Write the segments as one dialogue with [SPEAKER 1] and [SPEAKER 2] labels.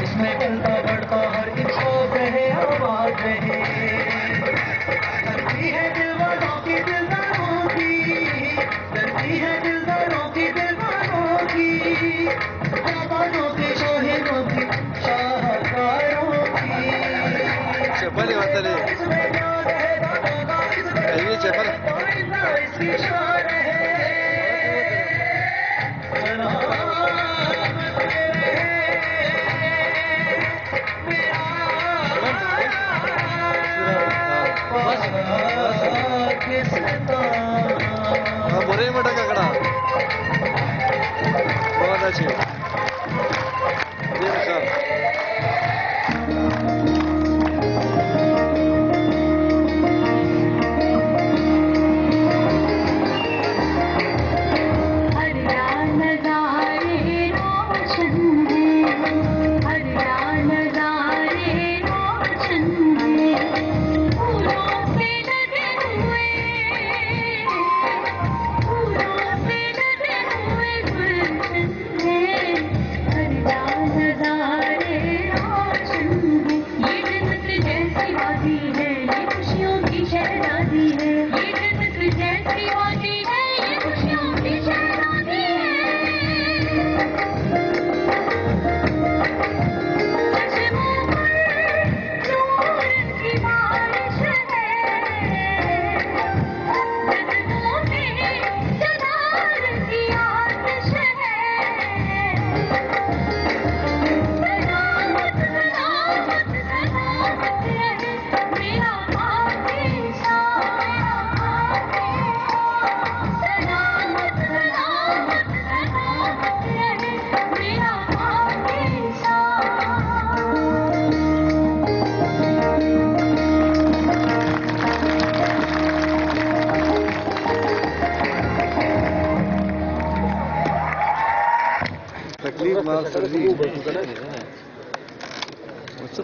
[SPEAKER 1] اس میں چلتا بڑھتا ہر ایک خوف رہے آباد رہے کرتی ہے دل والوں کی دلداروں کی کرتی ہے دلداروں کی دلداروں کی آبادوں کی شاہدوں کی شاہکاروں کی اس میں پیار ہے دادا کا اس میں اس کی شان ہے
[SPEAKER 2] بڑے موٹا ککڑا بہت اچھے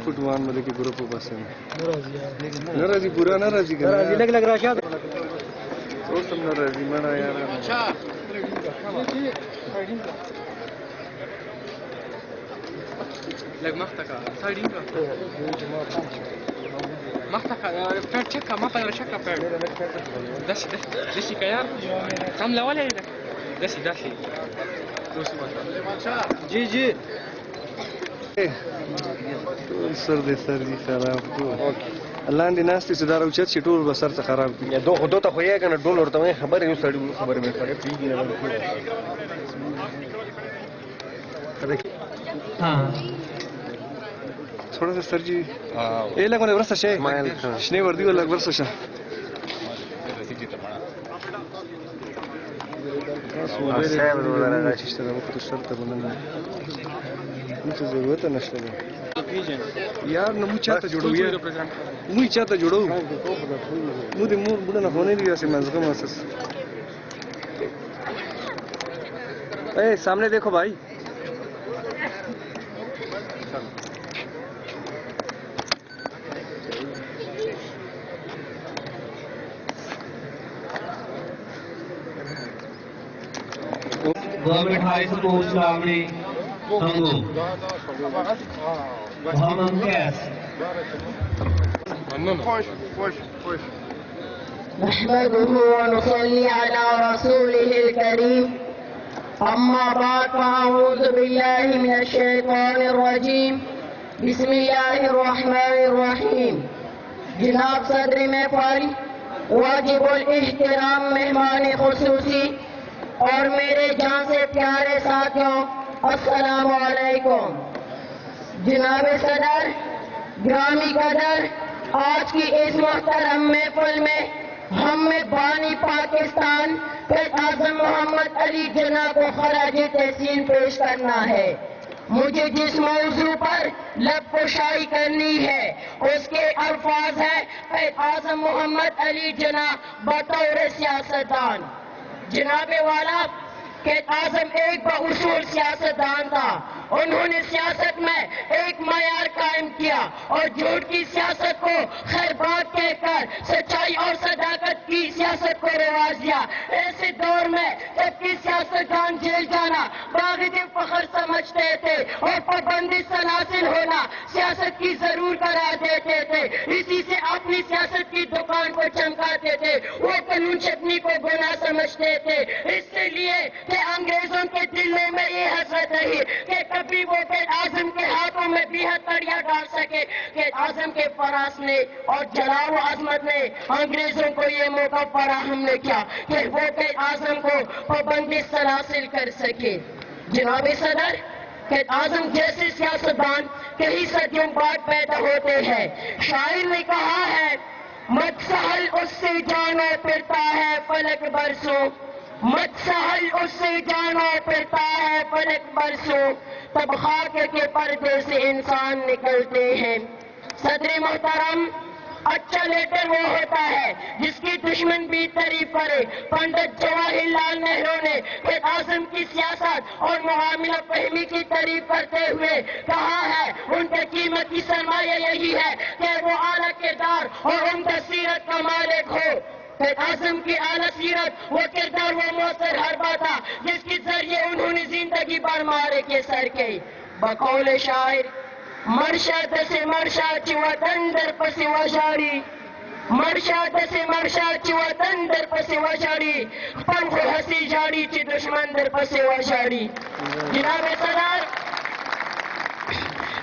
[SPEAKER 2] فٹوان والے کے گروپ بس ناراضی برا ناراضی لگ رہا شاید اور تم ناراضی منا یار
[SPEAKER 3] لك مختك سايدينك مختك فير تشيكا ما طير شكا فير دسي كيار كاملة ولا يدك دسي
[SPEAKER 2] جی سر دې سر دې خراب کو لاندې ناستې چې دا راوچت شي ټول به سر ته خراب کړي
[SPEAKER 4] دو ته خو یې که نه ډول ورته وایي خبرې یو سړي خبرې مې سړی پوهېږي نه
[SPEAKER 2] تھوڑا سا سر جی اے لګ باندې ورسته شي شنې وردي ولګ ورسته شه مجھے ضرورت نشته ده یار نو مو چاته جوړو یار مو چاته جوړو مو دې مور بډه نه هونه دي اسه مزغه مسس اے سامنے دیکھو بھائی
[SPEAKER 1] گورنمنٹ ہائی سکول سلاوڑی ہنگو محمد قیس
[SPEAKER 5] نحمده ونصلي على رسوله الكريم أما بعد فأعوذ بالله من الشيطان الرجيم بسم الله الرحمن الرحيم جناب صدر محفل واجب الاحترام مہمان خصوصی اور میرے جان سے پیارے ساتھیوں السلام علیکم جناب صدر گرامی قدر آج کی اس محترم محفل میں ہم میں بانی پاکستان قائد اعظم محمد علی جناح کو خراج تحسین پیش کرنا ہے۔ مجھے جس موضوع پر لب کشائی کرنی ہے اس کے الفاظ ہیں قائد اعظم محمد علی جناح بطور سیاستدان۔ جناب والا، قائد اعظم ایک باصول سیاستدان تھا۔ انہوں نے سیاست میں ایک معیار قائم کیا اور جھوٹ کی سیاست کو خیر بات کہہ کر سچائی اور صداقت کی سیاست کو رواج دیا۔ ایسے دور میں جبکہ سیاستدان جیل جانا باغد فخر سمجھتے تھے اور پابندی سلاسل ہونا سیاست کی ضرور قرار دیتے تھے، اسی سے اپنی سیاست کی دکان کو چمکاتے تھے۔ وہ قانون شکنی کو گناہ سمجھتے تھے، اس سے لیے کہ انگریزوں کے دلوں میں یہ حسرت رہی کہ کبھی وہ قائد اعظم کے ہاتھوں میں بھی ہتھیلیاں ڈال سکے۔ قائد اعظم کے فراست نے اور جلال و عظمت نے انگریزوں کو یہ موقع فراہم نے کیا کہ وہ قائد اعظم کو پابندی سلاسل کر سکے۔ جناب صدر، قائد اعظم جیسے سیاستدان کئی صدیوں بعد پیدا ہوتے ہیں۔ شاعر نے کہا ہے، مت سہل اس سے جانو پھرتا ہے فلک برسوں، مت سہل اس سے جانو پھرتا ہے فلک برسوں، تب خاک کے پردے سے انسان نکلتے ہیں۔ صدر محترم، اچھا لیڈر وہ ہوتا ہے جس کی دشمن بھی تعریف کرے۔ پنڈت جواہر لال نہرو نے قائد اعظم کی سیاست اور معاملہ فہمی کی تعریف کرتے ہوئے کہا ہے، ان کا قیمتی سرمایہ یہی ہے کہ وہ اعلیٰ کردار اور عمدہ سیرت کا مالک ہو۔ قائد اعظم کی اعلیٰ سیرت وہ کردار وہ مؤثر حربہ تھا جس کے ذریعے انہوں نے زندگی بھر معرکے سر کی۔ بقول شاعر، مرشد سے مرشد چی وطن در پس وشاری، مرشد سے مرشد چی وطن در پس وشاری، پنکھ ہسی جاڑی چی دشمن در پس وشاری۔ جناب صدر،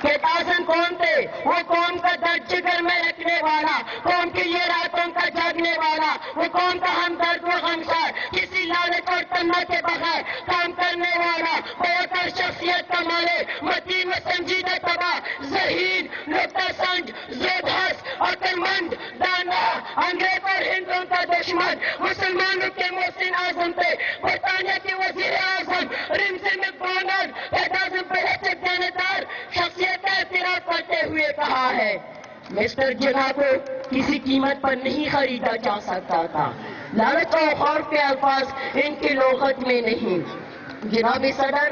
[SPEAKER 5] قائد اعظم کون تھے؟ وہ قوم کا درد جگر میں رکھنے والا، قوم کی یہ راتوں کا جاگنے والا، وہ قوم کا ہمدرد و غمخوار، کسی لالچ اور تمنا کے بغیر کام کرنے والا، بیکر شخصیت کا مالک، متین و سنجیدہ طبع، ذہین، نکتہ سنج، زودہس، عقل مند، دانا، انگریز اور ہندوؤں کا دشمن، مسلمانوں کے محسن اعظم تھے، برطانیہ کے وزیر اعظم، رمز میکڈونلڈ، قائد اعظم پر حیثیت دینے دار شخصیت کا اعتراف کرتے ہوئے کہا ہے، مسٹر جناح کو کسی قیمت پر نہیں خریدا جا سکتا تھا۔ لالچ اور خوف کے الفاظ ان کی لغت میں نہیں۔ جناب صدر،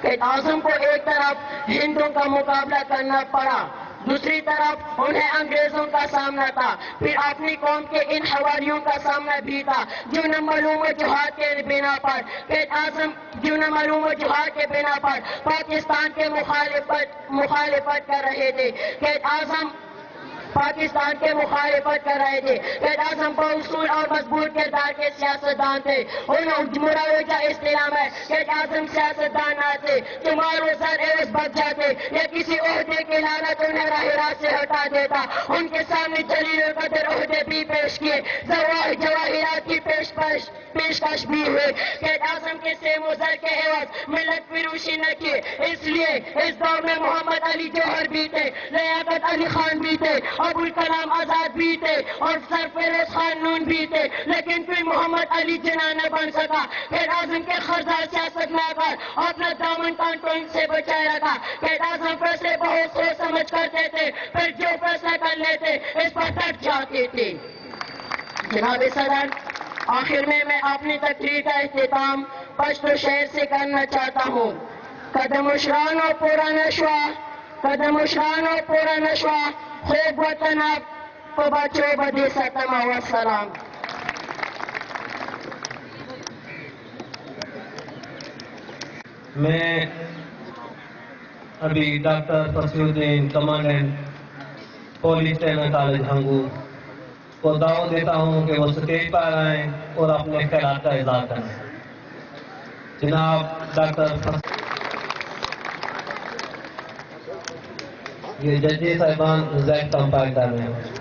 [SPEAKER 5] قائد اعظم کو ایک طرف ہندوؤں کا مقابلہ کرنا پڑا، دوسری طرف انہیں انگریزوں کا سامنا تھا، پھر اپنی قوم کے ان حواریوں کا سامنا بھی تھا جو نہ معلوم وجوہات کے بنا پر قائد اعظم پاکستان کے مخالفت کر رہے تھے۔ قائد اعظم پاکستان کے مخالفت کر رہے تھے۔ قائد اعظم باصول اور مضبوط کردار کے سیاستدان تھے۔ انہوں مروجہ اصطلاح میں قائد اعظم سیاستدان نہ تھے جو مال و زر عوض بچ جاتے یا کسی عہدے کی لالچ انہیں راہ راست سے ہٹا دیتا۔ ان کے سامنے جلیل القدر عہدے بھی پیش کیے، جواہرات کی پیشکش بھی ہوئے۔ قائد اعظم کے سیم و زر کے عوض ملت فروشی نہ کی، اس لیے اس دور میں محمد علی جوہر بھی تھے، لیاقت علی خان بھی تھے، ابوالکلام آزاد بھی تھے اور سرفراز خان نون بھی تھے، لیکن کوئی محمد علی جناح نہ بن سکا۔ قائد اعظم کے خردار سیاست میں آ کر اپنا دامن کانٹوں سے بچائے رکھا۔ قائد اعظم فیصلے بہت سوچ سمجھ کرتے تھے، پھر جو فیصلہ کر لیتے اس پر ڈٹ جاتے تھے۔ جناب صدر، آخر میں اپنی تقریر کا اختتام پشتو شعر سے کرنا چاہتا ہوں۔ قدم اشران و پورا نشوا، قدم اشران و پورا نشوا، خوب وطن اب کو بچو بدی ستم و سلام۔
[SPEAKER 6] میں ابھی ڈاکٹر فصیح الدین commandant police trainer college Hangu کو دعوت دیتا ہوں کہ وہ اسٹیج پر آئیں اور اپنے خیالات کا اظہار کریں۔ جناب ڈاکٹر یہ ججی صاحبان زیڈ کمپائل کر رہے ہیں۔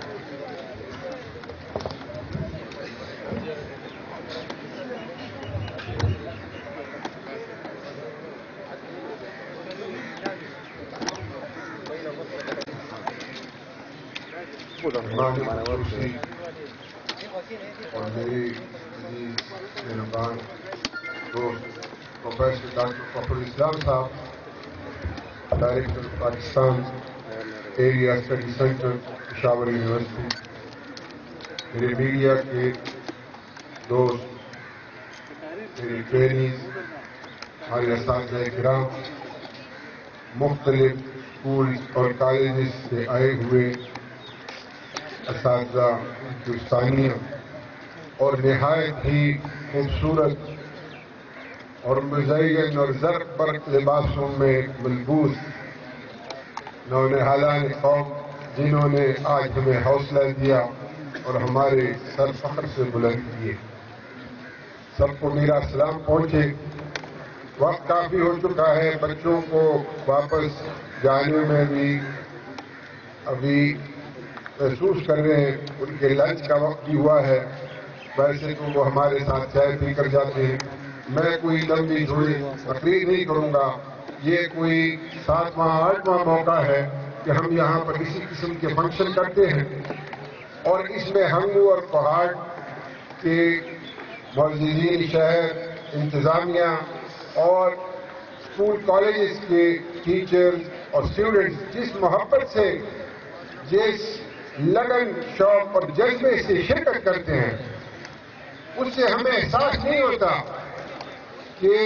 [SPEAKER 7] اور میری مہربان دوست پروفیسر ڈاکٹر فخر الاسلام صاحب، director Pakistan area study centre Peshawar university, میرے میڈیا کے دوست، میری ٹرینیز، ہمارے اساتذہ کرام، مختلف اسکول اور کالجز سے آئے ہوئے اساتذہ، ہندوستانیوں اور نہایت ہی خوبصورت اور مزین اور زرق برق لباسوں میں ملبوس نونہالان قوم، جنہوں نے آج ہمیں حوصلہ دیا اور ہمارے سر فخر سے بلند کیے، سب کو میرا سلام پہنچے۔ وقت کافی ہو چکا ہے، بچوں کو واپس جانے میں بھی ابھی محسوس کر رہے ہیں، ان کے لنچ کا وقت بھی ہوا ہے، ویسے تو وہ ہمارے ساتھ چائے پی کر جاتے ہیں۔ میں کوئی لمبی چوڑی تقریر نہیں کروں گا، یہ کوئی 7واں 8واں موقع ہے کہ ہم یہاں پر اسی قسم کے فنکشن کرتے ہیں، اور اس میں ہنگو اور پہاڑ کے معززین شہر، انتظامیہ اور اسکول کالجز کے ٹیچرز اور اسٹوڈنٹس جس محبت سے، جس لگن، شوق اور جذبے سے شرکت کرتے ہیں، اس سے ہمیں احساس نہیں ہوتا کہ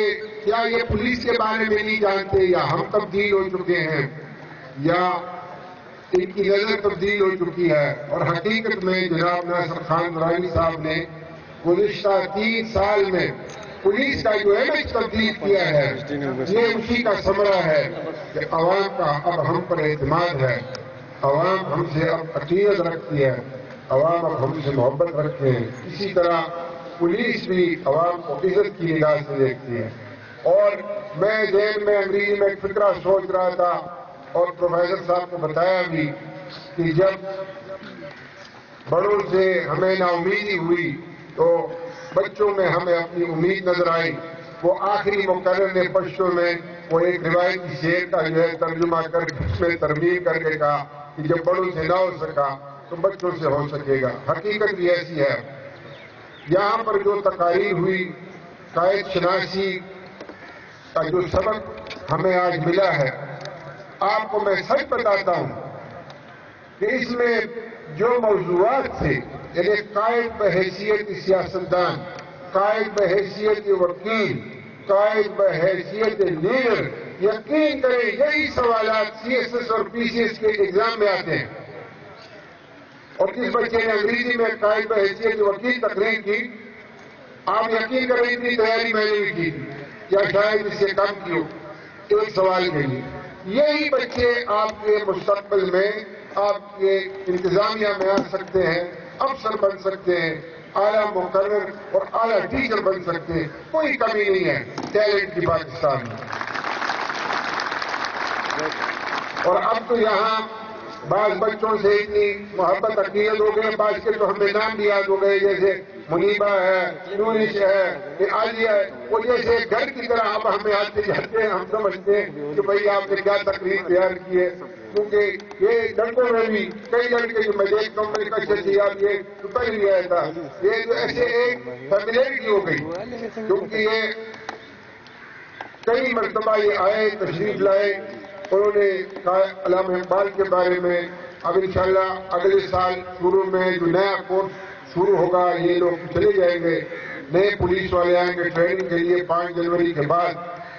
[SPEAKER 7] کیا یہ پولیس کے بارے میں نہیں جانتے، یا ہم تبدیل ہو چکے ہیں، یا ان کی نظر تبدیل ہو چکی ہے۔ اور حقیقت میں جناب ناصر خان درانی صاحب نے گزشتہ 3 سال میں پولیس کا جو امیج تبدیل کیا ہے، یہ اسی کا ثمرہ ہے کہ عوام کا اب ہم پر اعتماد ہے، عوام ہم سے اب عقیدت رکھتی ہے، عوام اب ہم سے محبت رکھتے ہیں۔ اسی طرح پولیس بھی عوام کو عزت کی نگاہ سے دیکھتی ہے۔ اور میں ذہن میں انگریزی میں ایک فقرہ سوچ رہا تھا، اور پروفیسر صاحب کو بتایا بھی کہ جب بڑوں سے ہمیں نا امیدی ہوئی تو بچوں میں ہمیں اپنی امید نظر آئی۔ وہ آخری مقرر نے پشتو میں وہ ایک روایتی شعر کا جو ہے ترجمہ کر کے اس میں ترمیم کر کے کہا کہ جب بڑوں سے نہ ہو سکا تو بچوں سے ہو سکے گا۔ حقیقت بھی ایسی ہے۔ یہاں پر جو تقاریر ہوئی، قائد شناسی کا جو سبق ہمیں آج ملا ہے، آپ کو میں سچ بتاتا ہوں کہ اس میں جو موضوعات تھے، یعنی قائد بحیثیت سیاستدان، قائد بحیثیت وکیل، قائد بحیثیت لیڈر، یقین کریں یہی سوالات CSS اور PCS کے ایگزام میں آتے ہیں۔ اور جس بچے نے انگریزی میں قائد بحیثیت وکیل تقریر کی، آپ یقین کریں اتنی تیاری میں نے بھی کی تھی، یا شاید اس سے کم کی ہو ایک سوال کے لیے۔ یہی بچے آپ کے مستقبل میں آپ کے انتظامیہ میں آ سکتے ہیں، افسر بن سکتے ہیں، اعلیٰ مقرر اور اعلیٰ ٹیچر بن سکتے ہیں۔ کوئی کمی نہیں ہے ٹیلنٹ کی پاکستان میں۔ اور اب تو یہاں بعض بچوں سے اتنی محبت عقیدت ہو گئی، بعض کے تو ہمیں نام بھی یاد ہو گئے، جیسے منیبہ ہے، نورش ہے، عالیہ ہے، وہ جیسے گھر کی طرح اب ہمیں آتے جاتے ہیں۔ ہم سمجھتے ہیں کہ بھئی آپ نے کیا تقریر تیار کی ہے، کیونکہ یہ لڑکوں میں بھی کئی لڑکے جو میں دیکھتا ہوں، میں نے کہا چلیے آپ یہ تو پہلے بھی آیا تھا، یہ جو ایسے ایک فیملیرٹی ہو گئی، کیونکہ یہ کئی مرتبہ یہ آئے، تشریف لائے، انہوں نے کہا علامہ اقبال کے بارے میں۔ اب انشاءاللہ اگلے سال شروع میں جو نیا کورس شروع ہوگا، یہ لوگ چلے جائیں گے، نئے پولیس والے آئیں گے ٹریننگ کے لیے 5 جنوری کے بعد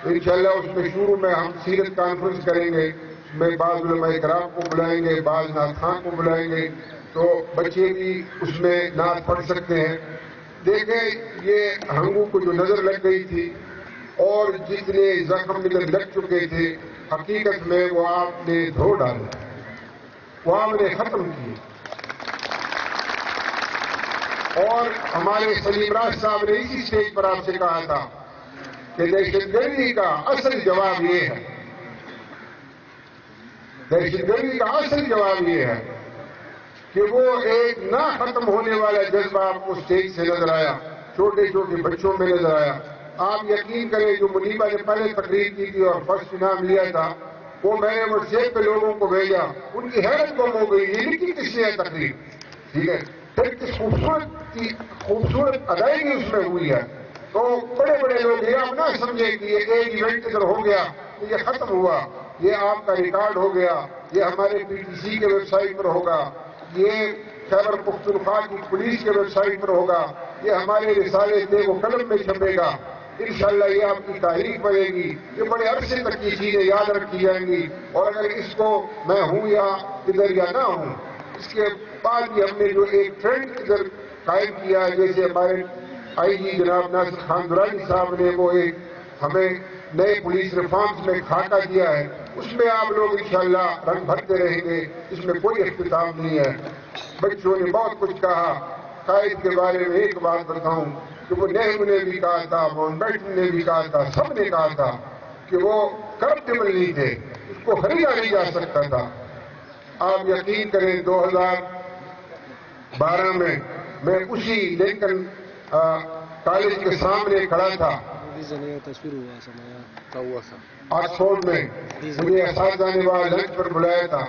[SPEAKER 7] انشاءاللہ۔ اس میں شروع میں ہم سیرت کانفرنس کریں گے، میں بعض علماء کرام کو بلائیں گے، بعض نعت خواں کو بلائیں گے، تو بچے بھی اس میں نعت پڑھ سکتے ہیں۔ دیکھیں یہ ہنگو کو جو نظر لگ گئی تھی اور جتنے زخم ادھر لگ چکے تھے، حقیقت میں وہ آپ نے دھو ڈالے، وہ آپ نے ختم کیے۔ اور ہمارے سلیم راج صاحب نے اسی سٹیج پر آپ سے کہا تھا کہ دہشت گردی کا اصل جواب یہ ہے، دہشت گردی کا اصل جواب یہ ہے کہ وہ ایک نہ ختم ہونے والا جذبہ آپ کو سٹیج سے نظر آیا، چھوٹے چھوٹے بچوں میں نظر آیا۔ آپ یقین کریں جو منیبہ نے پہلے تقریر کی تھی اور فرسٹ انعام لیا تھا، وہ میں نے واٹس ایپ پہ لوگوں کو بھیجا، ان کی حیرت گم ہو گئی، یہ لکھی کس نے ہے تقریر، ٹھیک ہے، پھر کس خوبصورت ادائیگی اس میں ہوئی ہے. تو بڑے بڑے لوگ یہ آپ نہ سمجھے کہ یہ ایک ایونٹ ادھر ہو گیا تو یہ ختم ہوا. یہ آپ کا ریکارڈ ہو گیا, یہ ہمارے PTC کے ویب سائٹ پر ہوگا, یہ خیبر پختونخوا کی پولیس کے ویب سائٹ پر ہوگا, یہ ہمارے رسالے تیغ و قلم میں چھپے گا. انشاءاللہ یہ آپ کی تاریخ بنے گی. یہ بڑے عرصے تک کی چیزیں یاد رکھی جائیں گی. اور اگر اس کو میں ہوں یا ادھر یا نہ ہوں, اس کے بعد بھی ہم نے جو ایک ٹرینڈ ادھر قائم کیا ہے, جیسے ہمارے IG جناب ناصر خان درانی صاحب نے وہ ایک ہمیں نئے پولیس ریفارمز میں خاکہ دیا ہے, اس میں آپ لوگ انشاءاللہ رنگ بھرتے رہیں گے. اس میں کوئی اختتام نہیں ہے. بچوں نے بہت کچھ کہا. قائد کے بارے میں ایک بات بتاؤں کہ وہ نہرو نے بھی کہا تھا, ماؤنٹ بیٹن نے بھی کہا تھا, سب نے کہا تھا کہ وہ کرپٹیبل نہیں تھے, اس کو خریدا نہیں جا سکتا تھا. آپ یقین کریں 2012 میں اسی لنکن کالج کے سامنے کھڑا تھا آکسفورڈ میں. مجھے اساتذہ نے وہاں لنچ پر بلایا تھا,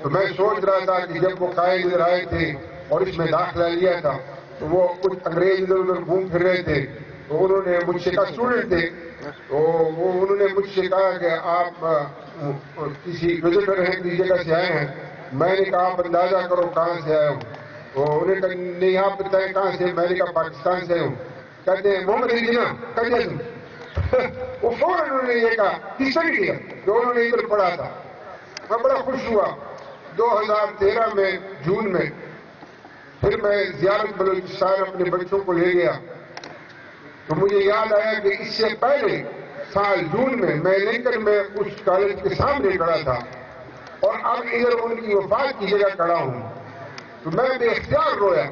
[SPEAKER 7] تو میں سوچ رہا تھا کہ جب وہ قائد ادھر آئے تھے اور اس میں داخلہ لیا تھا تو وہ کچھ انگریز ادھر ادھر گھوم پھر رہے تھے. تو انہوں نے مجھ سے کہا, اسٹوڈنٹ تھے, تو انہوں نے مجھ سے کہا کہ آپ کسی وزٹر ہیں, کسی جگہ سے آئے ہیں. میں نے کہا آپ اندازہ کرو کہاں سے آئے ہوں. تو انہوں نے کہا نہیں آپ بتائیں کہاں سے. میں نے کہا پاکستان سے ہوں. کہتے ہیں محمد علی جناح کہتے ہیں. وہ فوراً انہوں نے یہ کہا تیسری کیا جو انہوں نے ادھر پڑھا تھا. میں بڑا خوش ہوا. 2013 میں جون میں پھر میں زیارت بلوچستان اپنے بچوں کو لے گیا, تو مجھے یاد آیا کہ اس سے پہلے سال جون میں لنکن میں اس کالج کے سامنے کھڑا تھا اور اب ادھر ان کی وفات کی جگہ کھڑا ہوں. تو میں بے اختیار رویا.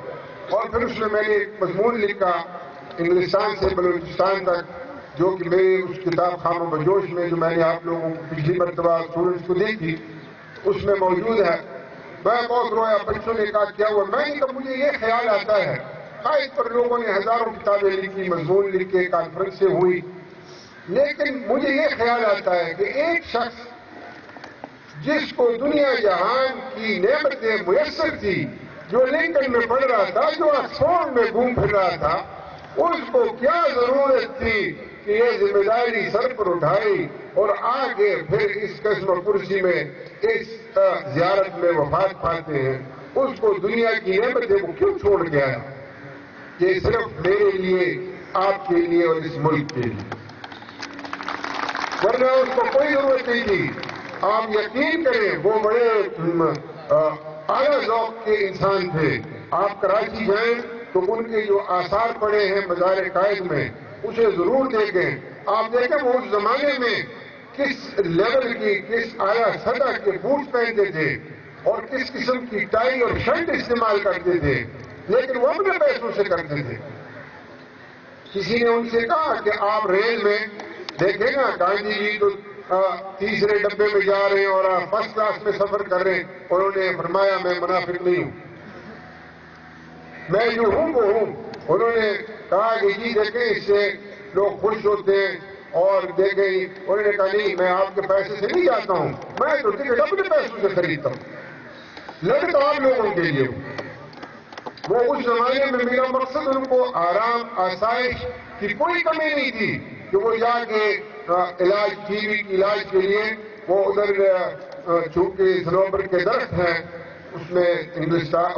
[SPEAKER 7] اور پھر اس میں نے ایک مضمون لکھا انگلستان سے بلوچستان تک, جو کہ میرے اس کتاب خام و بجوش میں جو میں نے آپ لوگوں کو پچھلی مرتبہ اسٹوڈنٹس کو دی تھی اس میں موجود ہے. میں بہت رویا. بچوں نے کہا کیا ہوا. میں نے کہا مجھے یہ خیال آتا ہے, قائد پر لوگوں نے ہزاروں کتابیں لکھی, مضمون لکھے, کانفرنسیں ہوئی, لیکن مجھے یہ خیال آتا ہے کہ ایک شخص جس کو دنیا جہان کی نعمتیں میسر تھی, جو لنکن میں پڑھ رہا تھا, جو آکسفورڈ میں گھوم پھر رہا تھا, اس کو کیا ضرورت تھی کہ یہ ذمہ داری سر پر اٹھائی اور آگے پھر اس قسم کرسی میں اس زیارت میں وفات پاتے ہیں. اس کو دنیا کی نعمتیں وہ کیوں چھوڑ گیا ہے؟ یہ صرف میرے لیے, آپ کے لیے اور اس ملک کے لیے, ورنہ اس کو کوئی ضرورت نہیں تھی. آپ یقین کریں وہ بڑے اعلیٰ ذوق کے انسان تھے. آپ کراچی جائیں تو ان کے جو آثار پڑے ہیں مزار قائد میں اسے ضرور دیکھیں. آپ دیکھیں وہ اس زمانے میں کس لیول کی, کس اعلیٰ سطح کے بوٹ پہنتے تھے اور کس قسم کی ٹائی اور شرٹ استعمال کرتے تھے, لیکن وہ اپنے پیسوں سے کرتے تھے. کسی نے ان سے کہا کہ آپ ریل میں دیکھیں نا گاندھی جی تو تیسرے ڈبے میں جا رہے ہیں اور آپ فرسٹ کلاس میں سفر کر رہے ہیں. انہوں نے فرمایا میں منافق نہیں ہوں, میں جو ہوں وہ ہوں. انہوں نے کہا کہ جی دیکھیں اس سے لوگ خوش ہوتے ہیں اور دیکھیں. انہوں نے کہا نہیں میں آپ کے پیسے سے نہیں جاتا ہوں, میں تو ٹکٹ اپنے پیسوں سے خریدتا ہوں, لڑتا ہوں آپ لوگوں کے لیے. وہ اس زمانے میں میرا مقصد ان کو آرام آسائش کی کوئی کمی نہیں تھی کہ وہ جا کے علاج ٹی وی کے علاج کے لیے وہ ادھر چونکہ سنوبر کے درخت ہیں اس میں انگلستان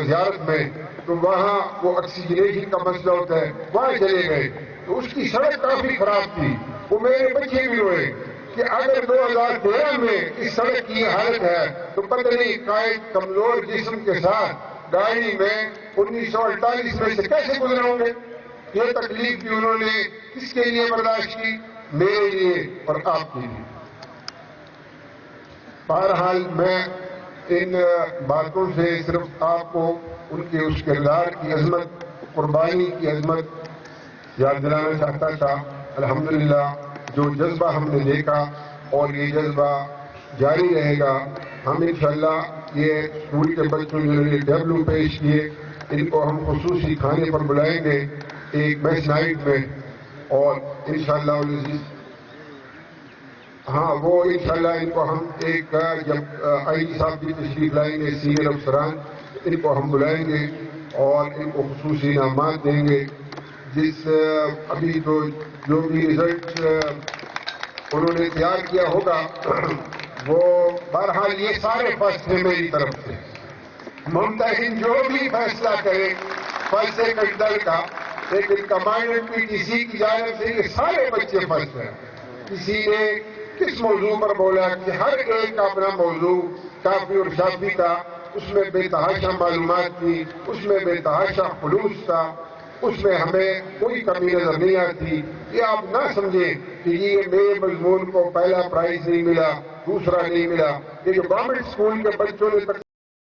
[SPEAKER 7] زیارت میں, تو وہاں وہ آکسیجنیشن کا مسئلہ ہوتا ہے, وہاں چلے گئے. تو اس کی سڑک کافی خراب تھی. وہ میرے بچے بھی ہوئے کہ اگر 2013 میں اس سڑک کی حالت ہے تو پتہ نہیں قائد کمزور جسم کے ساتھ گاڑی میں 1948 میں سے کیسے گزرے ہوں گے. یہ تکلیف بھی انہوں نے کس کے لیے برداشت کی؟ میرے لیے اور آپ کے لیے. بہرحال میں ان باتوں سے صرف آپ کو ان کے اس کردار کی عظمت, قربانی کی عظمت یاد دلانا چاہتا تھا. الحمدللہ جو جذبہ ہم نے دیکھا اور یہ جذبہ جاری رہے گا. ہم انشاءاللہ یہ اسکول کے بچوں جنہوں نے ڈبلو پیش کیے ان کو ہم خصوصی کھانے پر بلائیں گے ایک میس نائٹ میں, اور انشاءاللہ العزیز ہاں وہ انشاءاللہ ان کو ہم ایک جب آئی صاحب کی تشریف لائیں گے سینئر افسران ان کو ہم بلائیں گے اور ان کو خصوصی انعامات دیں گے. جس ابھی تو جو بھی رزلٹ انہوں نے تیار کیا ہوگا وہ بہرحال یہ سارے فرسٹ ہیں میری طرف سے. ممتحن جو بھی فیصلہ کرے فرسٹ سیکنڈ تھرڈ کا، لیکن کمانڈنٹ پی ٹی سی کی جانب سے یہ سارے بچے فرسٹ ہیں. کسی نے کس موضوع پر بولا کہ ہر ایک کا اپنا موضوع کافی اور شافی تھا، اس میں بے تحاشا معلومات تھی، اس میں بے تحاشا خلوص تھا، اس میں ہمیں کوئی کمی نظر نہیں آتی. یہ آپ نہ سمجھیں کہ یہ میرے مضمون کو پہلا پرائز نہیں ملا، دوسرا نہیں ملا. یہ جو گورنمنٹ اسکول کے بچوں نے